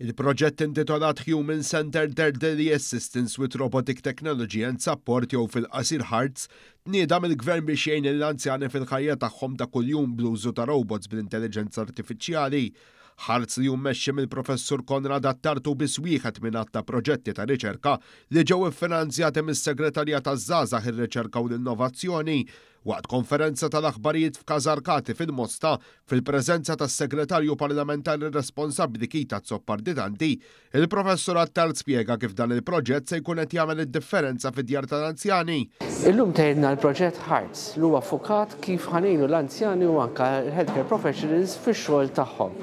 Il-proġett intitolat Human Centered Elderly Assistance with Robotic Technology and Support jew fil-qasir HARTS tnieda mill-gvern biex jgħin l-anzjani fil-ħajja tagħhom ta' kuljum bl-użu ta' robots bl-intelligenza artifiċjali. HARTS li jummexxi mill-professur Konrad Attartu biss wieħed minn ta' proġetti ta' riċerka li ġew iffinanzjati mis-Segretarjat taż-Żgħażagħ ir-Riċerka u l-Innovazzjoni. Waqt konferenza tal-aħbarijiet f'Kazarkati fil-Mosta fil-preżenza tas-Segretarju Parlamentari responsabbli Kita Zopparditanti, il-professur Attart spjega kif dan il-proġett se jkun qed jagħmel id-differenza fid-djar tal-anzjani. Illum tgħidna l-proġett HARTS li huwa ffukat kif ħanejnu l-anzjani u anke l-healthcare professionals fix-xogħol tagħhom.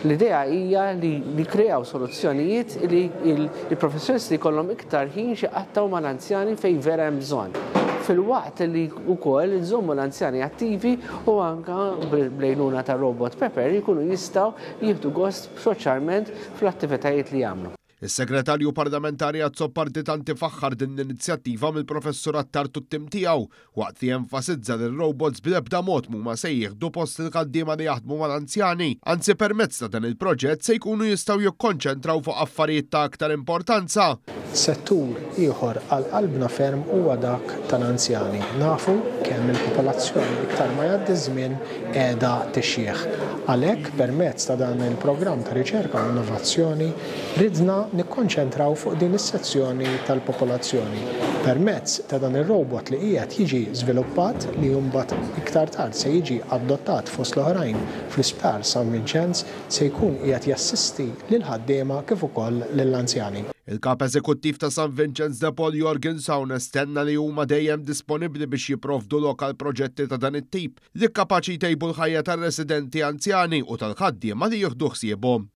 L-idea hija li kreaw soluzzjonijiet li il-professjonisti jkollhom iktar ħin x'jaqattaw mal-anzjani fejn vera hemm bżonn. Fil-waqt li wkoll inżommu l-anzjani attivi u anke bl-għajnuna ta' Robot Pepper jkunu jistgħu jieħdu gost soċjalment fl-attivitajiet li jagħmlu. Is-Segretarju Parlamentari Zopparditanti faħħar din l-inizjattiva mill-professur Attartu t-tim tiegħu waqt li jenfasizza li r-robots bl-ebda mod mhuma se jieħdu post il-ħaddiema li jaħdmu mal-anzjani, anzi permezz ta' dan il-proġett se jkunu jistgħu jikkonċentraw fuq affarijiet ta' aktar importanza. Settur ieħor għal qalbna ferm huwa dak tal-anzjani. Nafu kemm il-popolazzjoni iktar ma jgħaddi żmien qiegħda tixjieħ. Għalhekk permezz ta' dan il-programm ta' riċerka u innovazzjoni ridna nikkonċentraw fuq din is-sezzjoni tal-popolazzjoni. Permezz ta' dan ir-robot li qiegħed jiġi żviluppat li mbagħad iktar tard se jiġi adottat fost l-oħrajn fl-Isptar San Vincenz se jkun qiegħed jassisti lil ħaddiema kif ukoll lill-anzjani. Il-kap eżekuttiv ta' San Vincenz de Paul Jorgensen estenna li huma dejjem disponibbli biex jipprovdu lokal proġetti ta' dan it-tip li kkapaċi jtejbu l-ħajja tar-residenti anzjani u tal-ħaddiema li jieħdu ħsiebhom.